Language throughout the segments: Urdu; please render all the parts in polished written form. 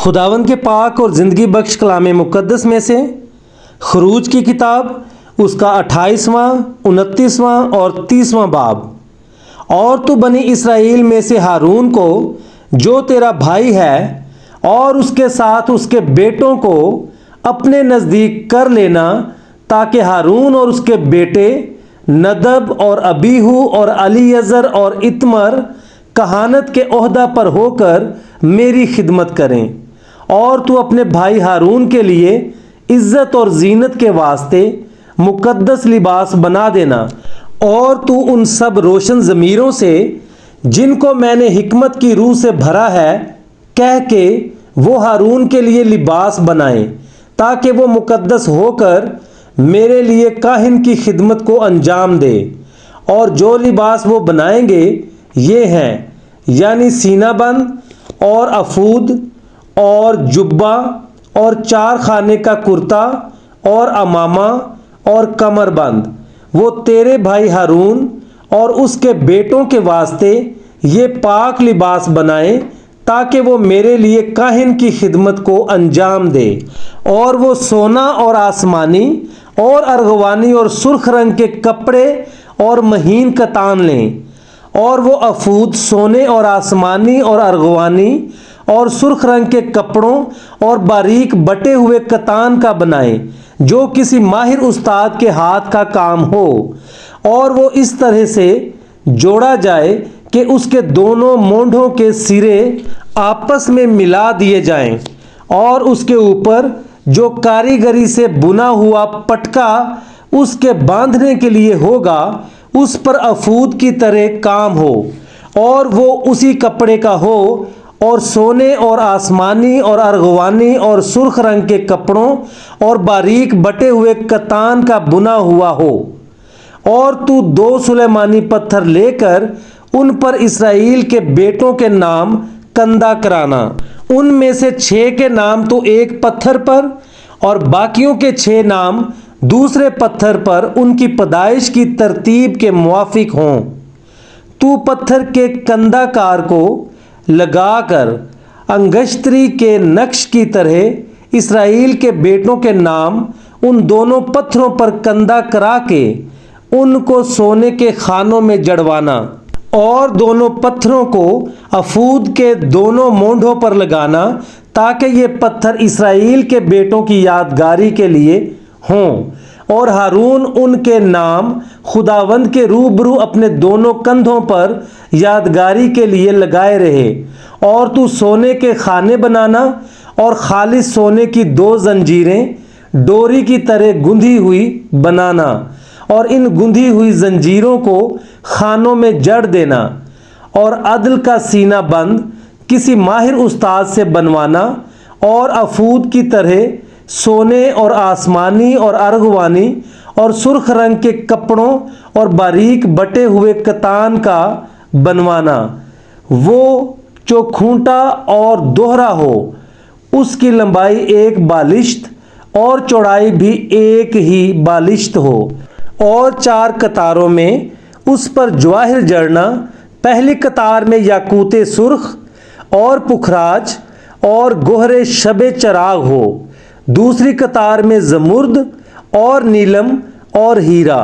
خداوند کے پاک اور زندگی بخش کلام مقدس میں سے خروج کی کتاب اس کا 28واں 29واں اور 30واں باب۔ اور تو بنی اسرائیل میں سے ہارون کو جو تیرا بھائی ہے اور اس کے ساتھ اس کے بیٹوں کو اپنے نزدیک کر لینا، تاکہ ہارون اور اس کے بیٹے ندب اور ابیہو اور الیعزر اور اتمر کہانت کے عہدہ پر ہو کر میری خدمت کریں۔ اور تو اپنے بھائی ہارون کے لیے عزت اور زینت کے واسطے مقدس لباس بنا دینا، اور تو ان سب روشن ضمیروں سے جن کو میں نے حکمت کی روح سے بھرا ہے کہہ کے وہ ہارون کے لیے لباس بنائیں، تاکہ وہ مقدس ہو کر میرے لیے کاہن کی خدمت کو انجام دے۔ اور جو لباس وہ بنائیں گے یہ ہیں، یعنی سینہ بند اور افود اور جبہ اور 4 خانے کا کرتا اور امامہ اور کمر بند۔ وہ تیرے بھائی ہارون اور اس کے بیٹوں کے واسطے یہ پاک لباس بنائیں، تاکہ وہ میرے لیے کاہن کی خدمت کو انجام دے۔ اور وہ سونا اور آسمانی اور ارغوانی اور سرخ رنگ کے کپڑے اور مہین کتان لیں، اور وہ افود سونے اور آسمانی اور ارغوانی اور سرخ رنگ کے کپڑوں اور باریک بٹے ہوئے کتان کا بنائیں، جو کسی ماہر استاد کے ہاتھ کا کام ہو، اور وہ اس طرح سے جوڑا جائے کہ اس کے دونوں مونڈھوں کے سرے آپس میں ملا دیے جائیں، اور اس کے اوپر جو کاریگری سے بنا ہوا پٹکا اس کے باندھنے کے لیے ہوگا اس پر افود کی طرح کام ہو، اور وہ اسی کپڑے کا ہو، اور سونے اور آسمانی اور ارغوانی اور سرخ رنگ کے کپڑوں اور باریک بٹے ہوئے کتان کا بنا ہوا ہو۔ اور تو 2 سلیمانی پتھر لے کر ان پر اسرائیل کے بیٹوں کے نام کندہ کرانا، ان میں سے 6 کے نام تو ایک پتھر پر اور باقیوں کے 6 نام دوسرے پتھر پر ان کی پیدائش کی ترتیب کے موافق ہوں۔ تو پتھر کے کندہ کار کو لگا کر انگشتری کے نقش کی طرح اسرائیل کے بیٹوں کے نام ان دونوں پتھروں پر کندہ کرا کے ان کو سونے کے خانوں میں جڑوانا، اور دونوں پتھروں کو افود کے دونوں مونڈھوں پر لگانا، تاکہ یہ پتھر اسرائیل کے بیٹوں کی یادگاری کے لیے ہوں۔ اور ہارون ان کے نام خداوند کے روبرو اپنے دونوں کندھوں پر یادگاری کے لیے لگائے رہے۔ اور تو سونے کے خانے بنانا اور خالص سونے کی 2 زنجیریں ڈوری کی طرح گندھی ہوئی بنانا، اور ان گندھی ہوئی زنجیروں کو خانوں میں جڑ دینا، اور عدل کا سینہ بند کسی ماہر استاد سے بنوانا، اور افود کی طرح سونے اور آسمانی اور ارغوانی اور سرخ رنگ کے کپڑوں اور باریک بٹے ہوئے کتان کا بنوانا، وہ چوکھونٹا اور دوہرا ہو، اس کی لمبائی 1 بالشت اور چوڑائی بھی 1 ہی بالشت ہو، اور 4 قطاروں میں اس پر جواہر جڑنا، پہلی قطار میں یاقوت سرخ اور پکھراج اور گوہر شب چراغ ہو، دوسری قطار میں زمرد اور نیلم اور ہیرا،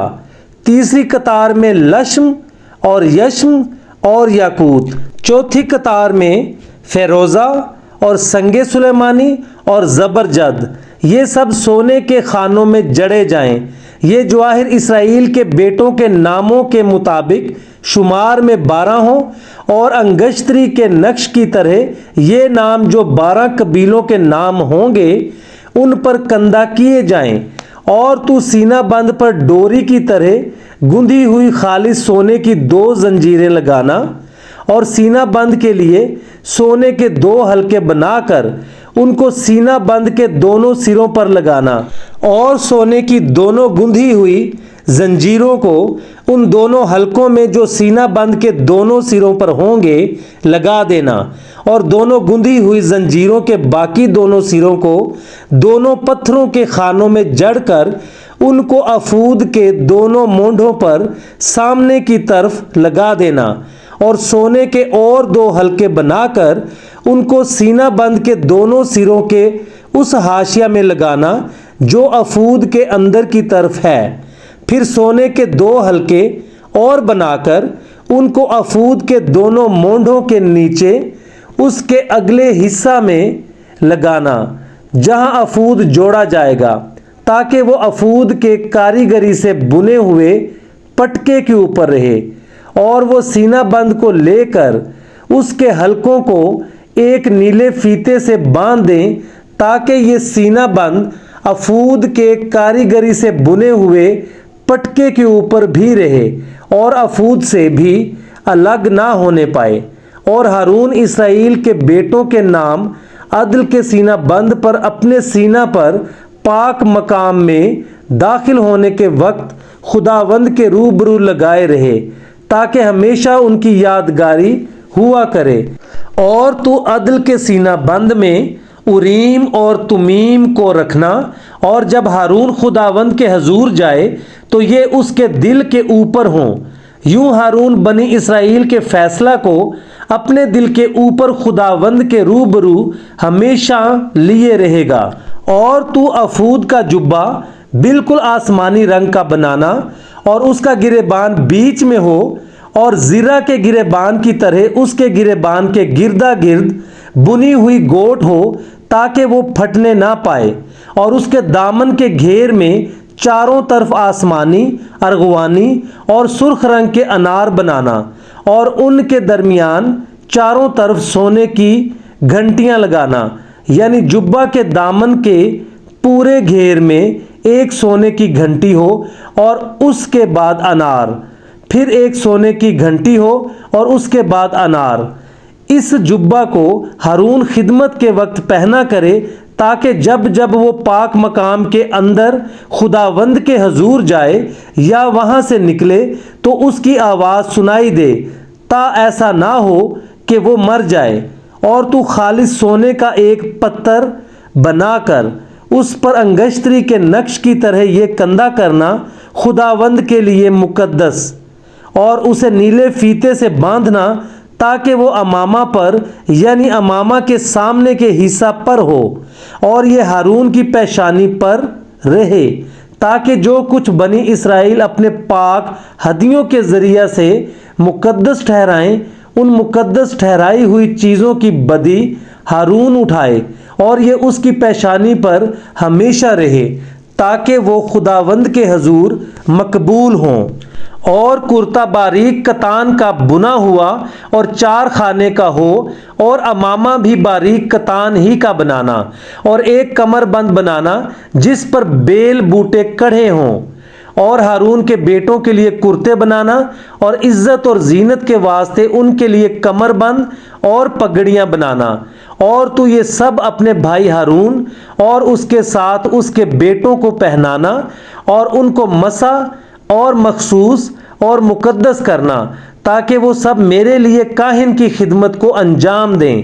تیسری قطار میں لشم اور یشم اور یاقوت، چوتھی قطار میں فیروزہ اور سنگ سلیمانی اور زبرجد، یہ سب سونے کے خانوں میں جڑے جائیں۔ یہ جواہر اسرائیل کے بیٹوں کے ناموں کے مطابق شمار میں 12 ہوں، اور انگشتری کے نقش کی طرح یہ نام جو 12 قبیلوں کے نام ہوں گے ان پر کندہ کیے جائیں۔ اور تو سینہ بند پر ڈوری کی طرح گندھی ہوئی خالص سونے کی 2 زنجیریں لگانا، اور سینہ بند کے لیے سونے کے 2 حلقے بنا کر ان کو سینہ بند کے دونوں سروں پر لگانا، اور سونے کی دونوں گندھی ہوئی زنجیروں کو ان دونوں حلقوں میں جو سینہ بند کے دونوں سروں پر ہوں گے لگا دینا، اور دونوں گندھی ہوئی زنجیروں کے باقی دونوں سروں کو دونوں پتھروں کے خانوں میں جڑ کر ان کو افود کے دونوں مونڈھوں پر سامنے کی طرف لگا دینا، اور سونے کے اور 2 حلقے بنا کر ان کو سینہ بند کے دونوں سروں کے اس حاشیہ میں لگانا جو افود کے اندر کی طرف ہے۔ پھر سونے کے 2 حلقے اور بنا کر ان کو افود کے دونوں مونڈھوں کے نیچے اس کے اگلے حصہ میں لگانا جہاں افود جوڑا جائے گا، تاکہ وہ افود کے کاریگری سے بنے ہوئے پٹکے کے اوپر رہے، اور وہ سینہ بند کو لے کر اس کے حلقوں کو ایک نیلے فیتے سے باندھ دیں تاکہ یہ سینہ بند افود کے کاریگری سے بنے ہوئے پٹکے کے اوپر بھی رہے اور افود سے بھی الگ نہ ہونے پائے۔ اور ہارون اسرائیل کے بیٹوں کے نام عدل کے سینہ بند پر اپنے سینہ پر پاک مقام میں داخل ہونے کے وقت خداوند کے روبرو لگائے رہے، تاکہ ہمیشہ ان کی یادگاری ہوا کرے۔ اور تو عدل کے سینہ بند میں اوریم اور تمیم کو رکھنا، اور جب ہارون خداوند کے حضور جائے تو یہ اس کے دل کے اوپر ہوں۔ یوں ہارون بنی اسرائیل کے فیصلہ کو اپنے دل کے اوپر خداوند کے روبرو ہمیشہ لیے رہے گا۔ اور تو افود کا جبہ بالکل آسمانی رنگ کا بنانا، اور اس کا گریبان بیچ میں ہو، اور زرہ کے گریبان کی طرح اس کے گریبان کے گردا گرد بنی ہوئی گوٹ ہو تاکہ وہ پھٹنے نہ پائے، اور اس کے دامن کے گھیر میں چاروں طرف آسمانی، ارغوانی اور سرخ رنگ کے انار بنانا، اور ان کے درمیان چاروں طرف سونے کی گھنٹیاں لگانا، یعنی جبہ کے دامن کے پورے گھیر میں ایک سونے کی گھنٹی ہو اور اس کے بعد انار، پھر ایک سونے کی گھنٹی ہو اور اس کے بعد انار۔ اس جبہ کو ہارون خدمت کے وقت پہنا کرے تاکہ جب جب وہ پاک مقام کے اندر خداوند کے حضور جائے یا وہاں سے نکلے تو اس کی آواز سنائی دے، تا ایسا نہ ہو کہ وہ مر جائے۔ اور تو خالص سونے کا ایک پتھر بنا کر اس پر انگشتری کے نقش کی طرح یہ کندہ کرنا خداوند کے لیے مقدس، اور اسے نیلے فیتے سے باندھنا تاکہ وہ امامہ پر یعنی امامہ کے سامنے کے حصہ پر ہو، اور یہ ہارون کی پیشانی پر رہے، تاکہ جو کچھ بنی اسرائیل اپنے پاک ہدیوں کے ذریعہ سے مقدس ٹھہرائیں، ان مقدس ٹھہرائی ہوئی چیزوں کی بدی ہارون اٹھائے، اور یہ اس کی پیشانی پر ہمیشہ رہے، تاکہ وہ خداوند کے حضور مقبول ہوں۔ اور کرتا باریک کتان کا بنا ہوا اور 4 خانے کا ہو، اور امامہ بھی باریک کتان ہی کا بنانا، اور ایک کمر بند بنانا جس پر بیل بوٹے کڑھے ہوں۔ اور ہارون کے بیٹوں کے لیے کرتے بنانا، اور عزت اور زینت کے واسطے ان کے لیے کمر بند اور پگڑیاں بنانا۔ اور تو یہ سب اپنے بھائی ہارون اور اس کے ساتھ اس کے بیٹوں کو پہنانا، اور ان کو مسح اور مخصوص اور مقدس کرنا، تاکہ وہ سب میرے لیے کاہن کی خدمت کو انجام دیں۔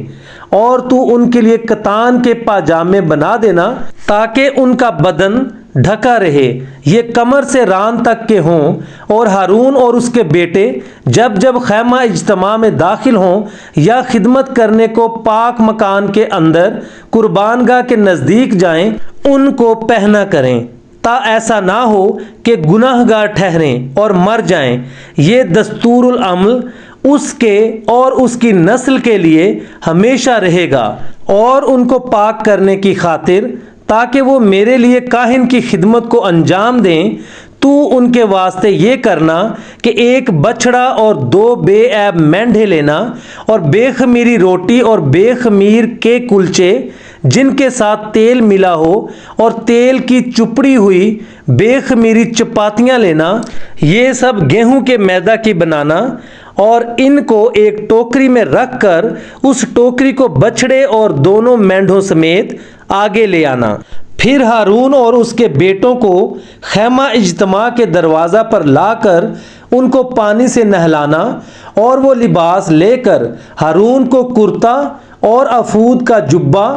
اور تو ان کے لیے کتان کے پاجامے بنا دینا تاکہ ان کا بدن ڈھکا رہے، یہ کمر سے ران تک کے ہوں۔ اور ہارون اور اس کے بیٹے جب جب خیمہ اجتماع میں داخل ہوں یا خدمت کرنے کو پاک مکان کے اندر قربان گاہ کے نزدیک جائیں، ان کو پہنا کریں، تا ایسا نہ ہو کہ گناہ گار ٹھہریں اور مر جائیں۔ یہ دستور العمل اس کے اور اس کی نسل کے لیے ہمیشہ رہے گا، اور ان کو پاک کرنے کی خاطر، تاکہ وہ میرے لیے کاہن کی خدمت کو انجام دیں۔ تو ان کے واسطے یہ کرنا کہ ایک بچڑا اور 2 بے عیب مینڈھے لینا، اور بے خمیری روٹی اور بے خمیر کے کلچے جن کے ساتھ تیل ملا ہو، اور تیل کی چپڑی ہوئی بے خمیری چپاتیاں لینا، یہ سب گیہوں کے میدہ کی بنانا، اور ان کو ایک ٹوکری میں رکھ کر اس ٹوکری کو بچڑے اور دونوں مینڈھوں سمیت آگے لے آنا۔ پھر ہارون اور اس کے بیٹوں کو خیمہ اجتماع کے دروازہ پر لا کر ان کو پانی سے نہلانا، اور وہ لباس لے کر ہارون کو کرتا اور افود کا جبہ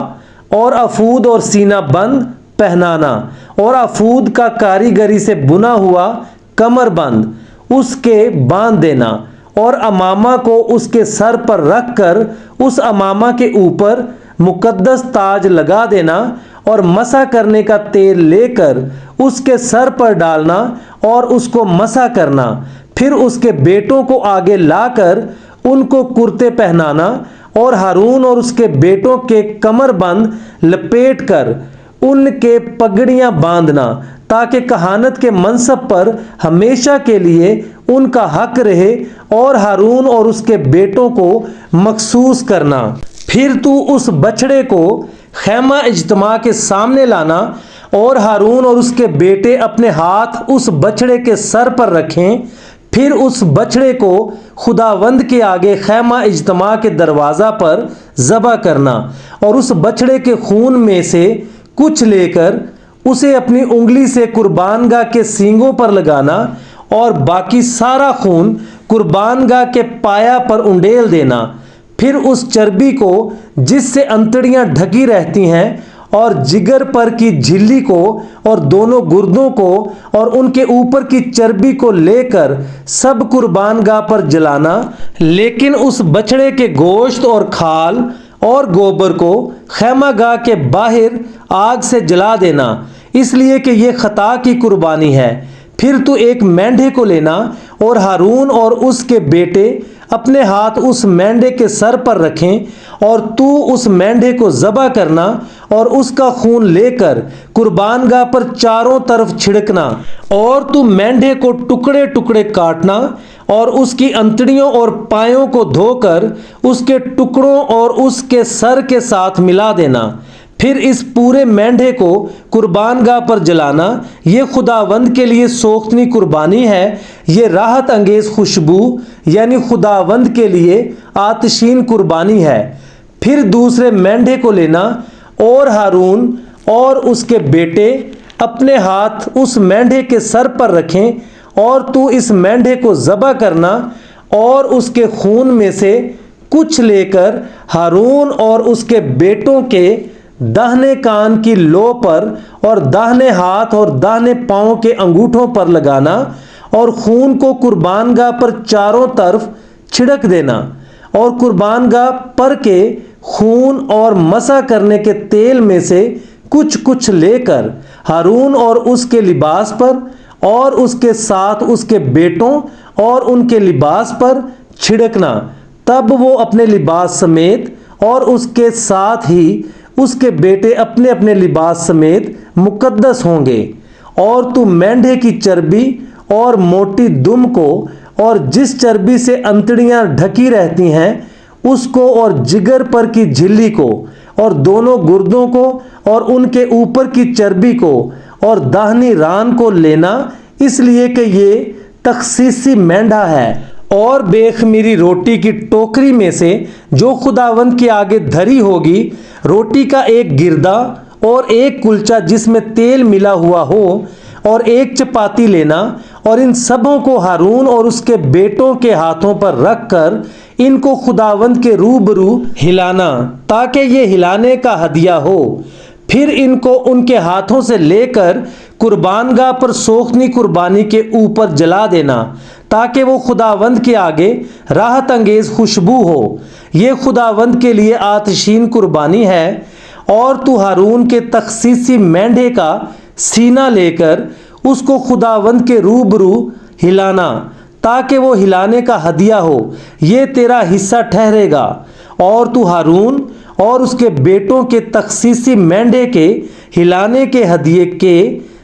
اور افود اور سینہ بند پہنانا، اور افود کا کاریگری سے بنا ہوا کمر بند اس کے باندھ دینا، اور امامہ کو اس کے سر پر رکھ کر اس امامہ کے اوپر مقدس تاج لگا دینا اور مسح کرنے کا تیل لے کر اس کے سر پر ڈالنا اور اس کو مسح کرنا۔ پھر اس کے بیٹوں کو آگے لا کر ان کو کرتے پہنانا اور ہارون اور اس کے بیٹوں کے کمر بند لپیٹ کر ان کے پگڑیاں باندھنا، تاکہ کہانت کے منصب پر ہمیشہ کے لیے ان کا حق رہے، اور ہارون اور اس کے بیٹوں کو مخصوص کرنا۔ پھر تو اس بچڑے کو خیمہ اجتماع کے سامنے لانا اور ہارون اور اس کے بیٹے اپنے ہاتھ اس بچڑے کے سر پر رکھیں۔ پھر اس بچڑے کو خداوند کے آگے خیمہ اجتماع کے دروازہ پر ذبح کرنا، اور اس بچڑے کے خون میں سے کچھ لے کر اسے اپنی انگلی سے قربان گاہ کے سینگوں پر لگانا، اور باقی سارا خون قربان گاہ کے پایا پر انڈیل دینا۔ پھر اس چربی کو جس سے انتڑیاں ڈھکی رہتی ہیں اور جگر پر کی جھلی کو اور دونوں گردوں کو اور ان کے اوپر کی چربی کو لے کر سب قربان گاہ پر جلانا، لیکن اس بچڑے کے گوشت اور کھال اور گوبر کو خیمہ گاہ کے باہر آگ سے جلا دینا، اس لیے کہ یہ خطا کی قربانی ہے۔ پھر تو ایک مینڈھے کو لینا اور ہارون اور اس کے بیٹے اپنے ہاتھ اس مینڈھے کے سر پر رکھیں، اور تو اس مینڈھے کو ذبح کرنا اور اس کا خون لے کر قربان گاہ پر چاروں طرف چھڑکنا، اور تو مینڈھے کو ٹکڑے ٹکڑے کاٹنا اور اس کی انتڑیوں اور پایوں کو دھو کر اس کے ٹکڑوں اور اس کے سر کے ساتھ ملا دینا۔ پھر اس پورے مینڈھے کو قربان گاہ پر جلانا، یہ خداوند کے لیے سوختنی قربانی ہے، یہ راحت انگیز خوشبو یعنی خداوند کے لیے آتشین قربانی ہے۔ پھر دوسرے مینڈھے کو لینا اور ہارون اور اس کے بیٹے اپنے ہاتھ اس مینڈھے کے سر پر رکھیں، اور تو اس مینڈھے کو ذبح کرنا اور اس کے خون میں سے کچھ لے کر ہارون اور اس کے بیٹوں کے داہنے کان کی لو پر اور داہنے ہاتھ اور داہنے پاؤں کے انگوٹھوں پر لگانا، اور خون کو قربان گاہ پر چاروں طرف چھڑک دینا، اور قربان گاہ پر کے خون اور مسح کرنے کے تیل میں سے کچھ کچھ لے کر ہارون اور اس کے لباس پر اور اس کے ساتھ اس کے بیٹوں اور ان کے لباس پر چھڑکنا۔ تب وہ اپنے لباس سمیت اور اس کے ساتھ ہی اس کے بیٹے اپنے اپنے لباس سمیت مقدس ہوں گے۔ اور تو مینڈھے کی چربی اور موٹی دم کو اور جس چربی سے انتڑیاں ڈھکی رہتی ہیں اس کو اور جگر پر کی جھلی کو اور دونوں گردوں کو اور ان کے اوپر کی چربی کو اور داہنی ران کو لینا، اس لیے کہ یہ تخصیصی مینڈھا ہے۔ اور بے خمیری روٹی کی ٹوکری میں سے جو خداوند کے آگے دھری ہوگی، روٹی کا ایک گردا اور ایک کلچا جس میں تیل ملا ہوا ہو اور ایک چپاتی لینا، اور ان سبوں کو ہارون اور اس کے بیٹوں کے ہاتھوں پر رکھ کر ان کو خداوند کے روبرو ہلانا، تاکہ یہ ہلانے کا ہدیہ ہو۔ پھر ان کو ان کے ہاتھوں سے لے کر قربان گاہ پر سوختنی قربانی کے اوپر جلا دینا، تاکہ وہ خداوند کے آگے راحت انگیز خوشبو ہو، یہ خداوند کے لیے آتشین قربانی ہے۔ اور تو ہارون کے تخصیصی مینڈھے کا سینہ لے کر اس کو خداوند کے روبرو ہلانا، تاکہ وہ ہلانے کا ہدیہ ہو، یہ تیرا حصہ ٹھہرے گا۔ اور تو ہارون اور اس کے بیٹوں کے تخصیصی مینڈھے کے ہلانے کے ہدیے کے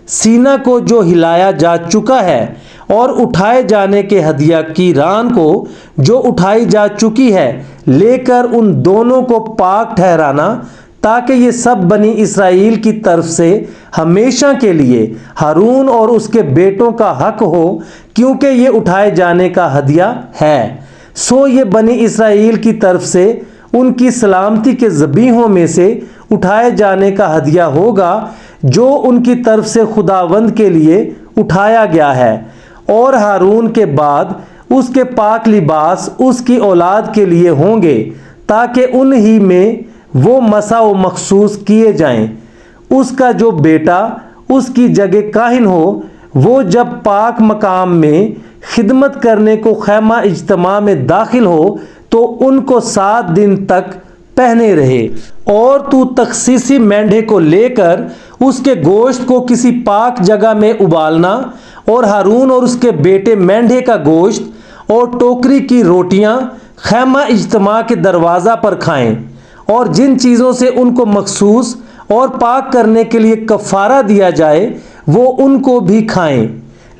سینہ کو جو ہلایا جا چکا ہے اور اٹھائے جانے کے ہدیہ کی ران کو جو اٹھائی جا چکی ہے لے کر ان دونوں کو پاک ٹھہرانا، تاکہ یہ سب بنی اسرائیل کی طرف سے ہمیشہ کے لیے ہارون اور اس کے بیٹوں کا حق ہو، کیونکہ یہ اٹھائے جانے کا ہدیہ ہے۔ سو یہ بنی اسرائیل کی طرف سے ان کی سلامتی کے ذبیحوں میں سے اٹھائے جانے کا ہدیہ ہوگا جو ان کی طرف سے خداوند کے لیے اٹھایا گیا ہے۔ اور ہارون کے بعد اس کے پاک لباس اس کی اولاد کے لیے ہوں گے، تاکہ ان ہی میں وہ مسح و مخصوص کیے جائیں۔ اس کا جو بیٹا اس کی جگہ کاہن ہو، وہ جب پاک مقام میں خدمت کرنے کو خیمہ اجتماع میں داخل ہو تو ان کو 7 دن تک پہنے رہے۔ اور تو تخصیصی مینڈھے کو لے کر اس کے گوشت کو کسی پاک جگہ میں ابالنا، اور ہارون اور اس کے بیٹے مینڈھے کا گوشت اور ٹوکری کی روٹیاں خیمہ اجتماع کے دروازہ پر کھائیں، اور جن چیزوں سے ان کو مخصوص اور پاک کرنے کے لیے کفارہ دیا جائے وہ ان کو بھی کھائیں،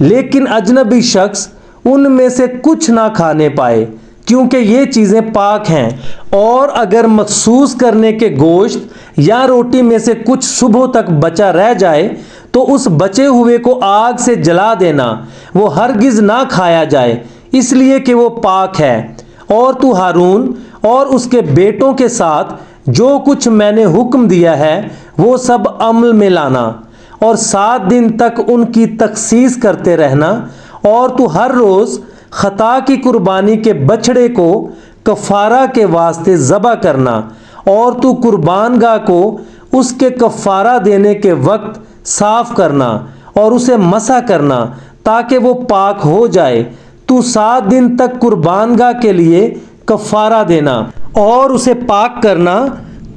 لیکن اجنبی شخص ان میں سے کچھ نہ کھانے پائے، کیونکہ یہ چیزیں پاک ہیں۔ اور اگر مخصوص کرنے کے گوشت یا روٹی میں سے کچھ صبح تک بچا رہ جائے تو اس بچے ہوئے کو آگ سے جلا دینا، وہ ہرگز نہ کھایا جائے، اس لیے کہ وہ پاک ہے۔ اور تو ہارون اور اس کے بیٹوں کے ساتھ جو کچھ میں نے حکم دیا ہے وہ سب عمل میں لانا، اور 7 دن تک ان کی تخصیص کرتے رہنا، اور تو ہر روز خطا کی قربانی کے بچڑے کو کفارہ کے واسطے ذبح کرنا، اور تو قربان گاہ کو اس کے کفارہ دینے کے وقت صاف کرنا اور اسے مسح کرنا تاکہ وہ پاک ہو جائے۔ تو 7 دن تک قربان گاہ کے لیے کفارہ دینا اور اسے پاک کرنا،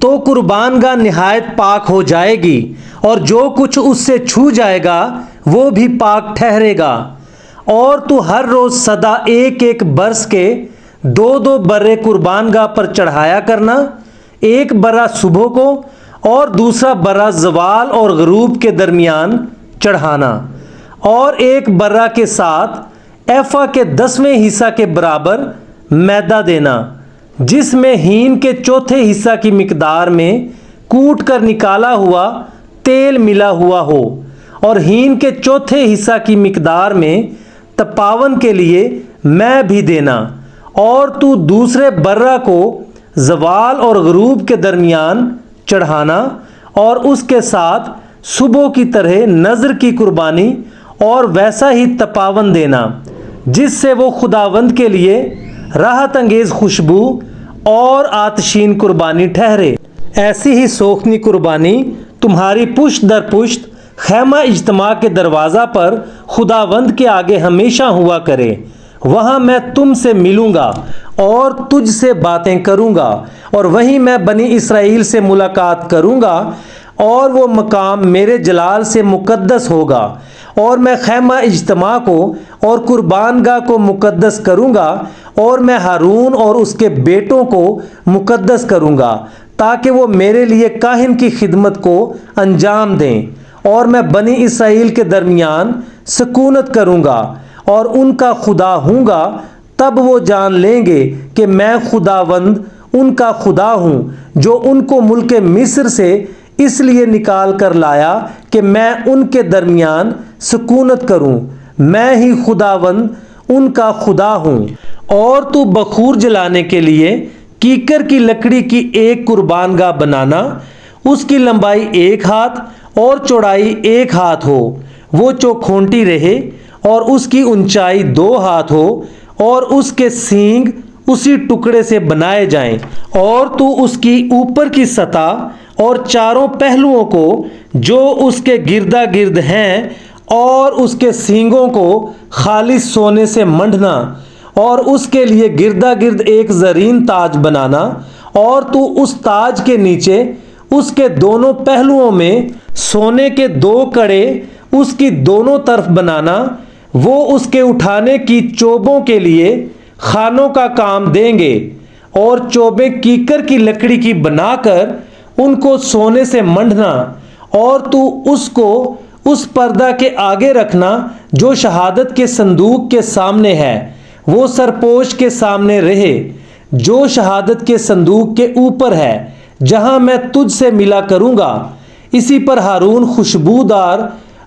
تو قربان گاہ نہایت پاک ہو جائے گی، اور جو کچھ اس سے چھو جائے گا وہ بھی پاک ٹھہرے گا۔ اور تو ہر روز سدا 1 برس کے 2 برے قربان گاہ پر چڑھایا کرنا، 1 برا صبح کو اور دوسرا برا زوال اور غروب کے درمیان چڑھانا، اور 1 برا کے ساتھ ایفا کے 10ویں حصہ کے برابر میدا دینا، جس میں ہین کے 4تھے حصہ کی مقدار میں کوٹ کر نکالا ہوا تیل ملا ہوا ہو، اور ہین کے 4تھے حصہ کی مقدار میں تپاون کے لیے میں بھی دینا۔ اور تو دوسرے برہ کو زوال اور غروب کے درمیان چڑھانا، اور اس کے ساتھ صبح کی طرح نذر کی قربانی اور ویسا ہی تپاون دینا، جس سے وہ خداوند کے لیے راحت انگیز خوشبو اور آتشین قربانی ٹھہرے۔ ایسی ہی سوکھنی قربانی تمہاری پشت در پشت خیمہ اجتماع کے دروازہ پر خداوند کے آگے ہمیشہ ہوا کرے۔ وہاں میں تم سے ملوں گا اور تجھ سے باتیں کروں گا، اور وہیں میں بنی اسرائیل سے ملاقات کروں گا، اور وہ مقام میرے جلال سے مقدس ہوگا، اور میں خیمہ اجتماع کو اور قربان گاہ کو مقدس کروں گا، اور میں ہارون اور اس کے بیٹوں کو مقدس کروں گا تاکہ وہ میرے لیے کاہن کی خدمت کو انجام دیں، اور میں بنی اسرائیل کے درمیان سکونت کروں گا اور ان کا خدا ہوں گا۔ تب وہ جان لیں گے کہ میں خداوند ان کا خدا ہوں، جو ان کو ملک مصر سے اس لیے نکال کر لایا کہ میں ان کے درمیان سکونت کروں۔ میں ہی خداوند ان کا خدا ہوں۔ اور تو بخور جلانے کے لیے کیکر کی لکڑی کی 1 قربان گاہ بنانا، اس کی لمبائی 1 ہاتھ اور چوڑائی 1 ہاتھ ہو، وہ چوکھونٹی رہے، اور اس کی اونچائی 2 ہاتھ ہو، اور اس کے سینگ اسی ٹکڑے سے بنائے جائیں۔ اور تو اس کی اوپر کی سطح اور چاروں پہلوؤں کو جو اس کے گردا گرد ہیں اور اس کے سینگوں کو خالص سونے سے منڈنا، اور اس کے لیے گردا گرد 1 زرین تاج بنانا، اور تو اس تاج کے نیچے اس کے دونوں پہلوؤں میں سونے کے 2 کڑے اس کی دونوں طرف بنانا۔ وہ اس کے اٹھانے کی چوبوں کے لیے خانوں کا کام دیں گے، اور چوبیں کیکر کی لکڑی کی بنا کر ان کو سونے سے منڈنا، اور تو اس کو اس پردہ کے آگے رکھنا جو شہادت کے صندوق کے سامنے ہے، وہ سرپوش کے سامنے رہے جو شہادت کے صندوق کے اوپر ہے، جہاں میں تجھ سے ملا کروں گا۔ اسی پر ہارون خوشبودار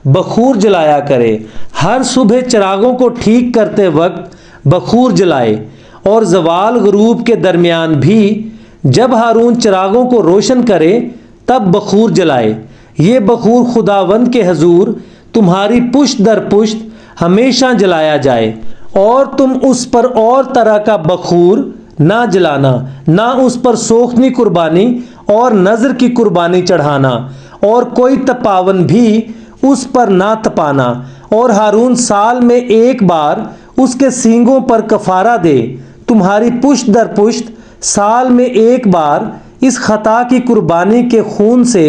بخور جلایا کرے، ہر صبح چراغوں کو ٹھیک کرتے وقت بخور جلائے، اور زوال غروب کے درمیان بھی جب ہارون چراغوں کو روشن کرے تب بخور جلائے۔ یہ بخور خداوند کے حضور تمہاری پشت در پشت ہمیشہ جلایا جائے، اور تم اس پر اور طرح کا بخور نہ جلانا، نہ اس پر سوکھنی قربانی اور نذر کی قربانی چڑھانا، اور کوئی تپاون بھی اس پر نہ تپانا۔ اور ہارون سال میں 1 بار اس کے سینگوں پر کفارہ دے، تمہاری پشت در پشت سال میں ایک بار اس خطا کی قربانی کے خون سے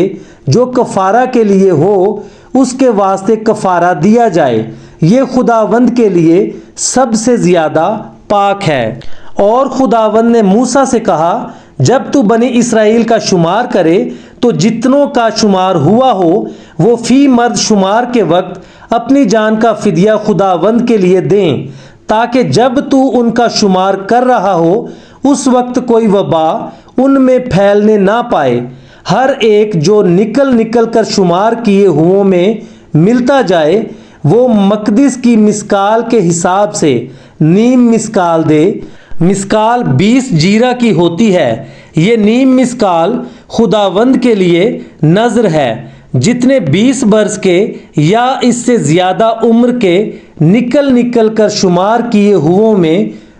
جو کفارہ کے لیے ہو اس کے واسطے کفارہ دیا جائے، یہ خداوند کے لیے سب سے زیادہ پاک ہے۔ اور خداوند نے موسیٰ سے کہا، جب تو بنی اسرائیل کا شمار کرے تو جتنوں کا شمار ہوا ہو وہ فی مرد شمار کے وقت اپنی جان کا فدیہ خداوند کے لیے دیں، تاکہ جب تو ان کا شمار کر رہا ہو اس وقت کوئی وبا ان میں پھیلنے نہ پائے۔ ہر ایک جو نکل نکل کر شمار کیے ہوئوں میں ملتا جائے وہ مقدس کی مسکال کے حساب سے نیم مسکال دے۔ مسکال 20 جیرہ کی ہوتی ہے۔ یہ نیم مسکال خداوند کے لیے نذر ہے۔ جتنے 20 برس کے یا اس سے زیادہ عمر کے نکل نکل کر شمار کیے ہوئوں میں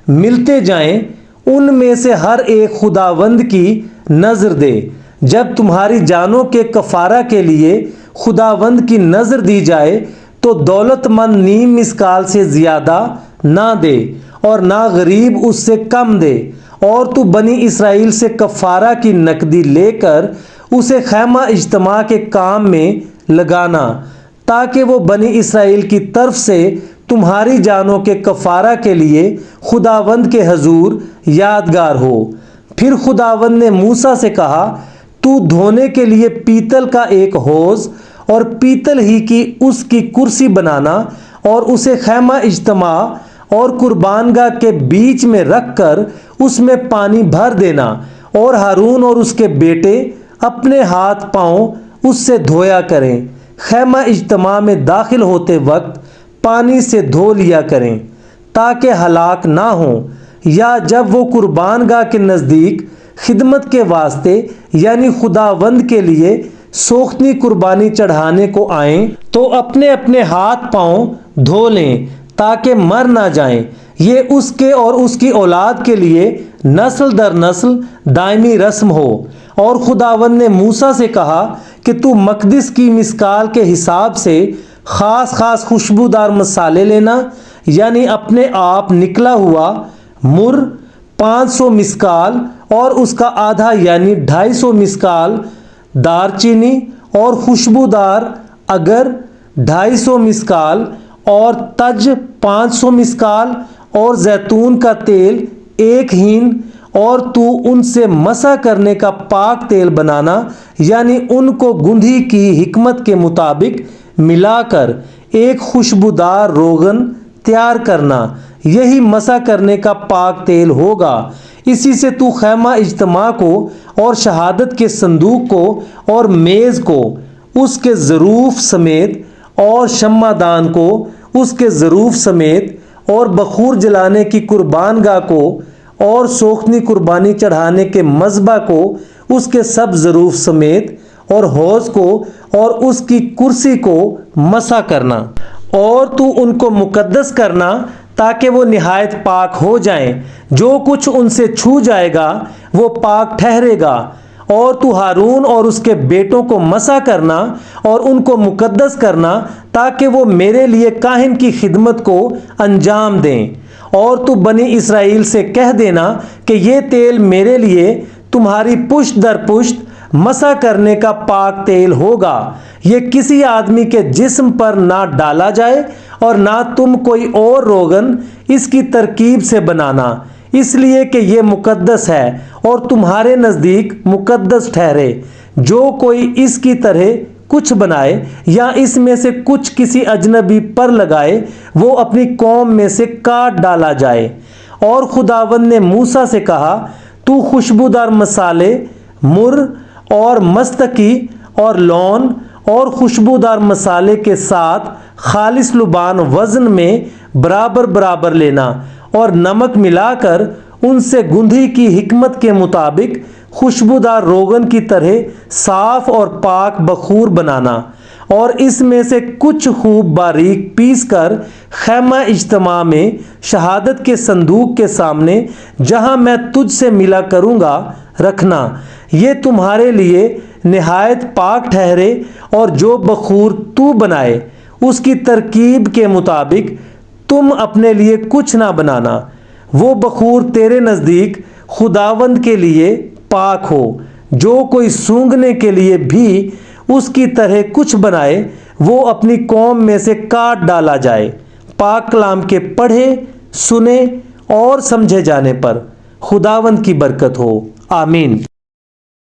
ملتے جائیں ان میں سے ہر ایک خداوند کی نذر دے۔ جب تمہاری جانوں کے کفارہ کے لیے خداوند کی نذر دی جائے تو دولت مند نیم مسکال سے زیادہ نہ دے اور نہ غریب اس سے کم دے۔ اور تو بنی اسرائیل سے کفارہ کی نقدی لے کر اسے خیمہ اجتماع کے کام میں لگانا، تاکہ وہ بنی اسرائیل کی طرف سے تمہاری جانوں کے کفارہ کے لیے خداوند کے حضور یادگار ہو۔ پھر خداوند نے موسیٰ سے کہا، تو دھونے کے لیے پیتل کا ایک حوض اور پیتل ہی کی اس کی کرسی بنانا اور اسے خیمہ اجتماع اور قربان گاہ کے بیچ میں رکھ کر اس میں پانی بھر دینا، اور ہارون اور اس کے بیٹے اپنے ہاتھ پاؤں اس سے دھویا کریں، خیمہ اجتماع میں داخل ہوتے وقت پانی سے دھو لیا کریں تاکہ ہلاک نہ ہوں، یا جب وہ قربان گاہ کے نزدیک خدمت کے واسطے یعنی خداوند کے لیے سوختنی قربانی چڑھانے کو آئیں تو اپنے اپنے ہاتھ پاؤں دھو لیں تاکہ مر نہ جائیں۔ یہ اس کے اور اس کی اولاد کے لیے نسل در نسل دائمی رسم ہو۔ اور خداوند نے موسیٰ سے کہا کہ تو مقدس کی مسکال کے حساب سے خاص خاص خوشبودار مسالے لینا، یعنی اپنے آپ نکلا ہوا مر 500 مسکال اور اس کا آدھا یعنی 250 مسکال دار چینی، اور خوشبودار اگر 250 مسکال، اور تج 500 مسکال، اور زیتون کا تیل 1 ہین، اور تو ان سے مسح کرنے کا پاک تیل بنانا، یعنی ان کو گندھی کی حکمت کے مطابق ملا کر ایک خوشبودار روغن تیار کرنا، یہی مسح کرنے کا پاک تیل ہوگا۔ اسی سے تو خیمہ اجتماع کو اور شہادت کے صندوق کو اور میز کو اس کے ظروف سمیت اور شمع دان کو اس کے ظروف سمیت اور بخور جلانے کی قربان گاہ کو اور سوختنی قربانی چڑھانے کے مذبح کو اس کے سب ظروف سمیت اور حوض کو اور اس کی کرسی کو مسح کرنا، اور تو ان کو مقدس کرنا تاکہ وہ نہایت پاک ہو جائیں۔ جو کچھ ان سے چھو جائے گا وہ پاک ٹھہرے گا۔ اور تو ہارون اور اس کے بیٹوں کو مسح کرنا اور ان کو مقدس کرنا تاکہ وہ میرے لیے کاہن کی خدمت کو انجام دیں۔ اور تو بنی اسرائیل سے کہہ دینا کہ یہ تیل میرے لیے تمہاری پشت در پشت مسح کرنے کا پاک تیل ہوگا، یہ کسی آدمی کے جسم پر نہ ڈالا جائے اور نہ تم کوئی اور روغن اس کی ترکیب سے بنانا، اس لیے کہ یہ مقدس ہے اور تمہارے نزدیک مقدس ٹھہرے۔ جو کوئی اس کی طرح کچھ بنائے یا اس میں سے کچھ کسی اجنبی پر لگائے وہ اپنی قوم میں سے کاٹ ڈالا جائے۔ اور خداوند نے موسیٰ سے کہا، تو خوشبودار مسالے مر اور مستقی اور لون اور خوشبودار مسالے کے ساتھ خالص لبان وزن میں برابر برابر لینا، اور نمک ملا کر ان سے گندھی کی حکمت کے مطابق خوشبودار روغن کی طرح صاف اور پاک بخور بنانا، اور اس میں سے کچھ خوب باریک پیس کر خیمہ اجتماع میں شہادت کے صندوق کے سامنے جہاں میں تجھ سے ملا کروں گا رکھنا، یہ تمہارے لیے نہایت پاک ٹھہرے۔ اور جو بخور تو بنائے اس کی ترکیب کے مطابق تم اپنے لیے کچھ نہ بنانا، وہ بخور تیرے نزدیک خداوند کے لیے پاک ہو۔ جو کوئی سونگھنے کے لیے بھی اس کی طرح کچھ بنائے وہ اپنی قوم میں سے کاٹ ڈالا جائے۔ پاک کلام کے پڑھے، سنے اور سمجھے جانے پر خداوند کی برکت ہو، آمین۔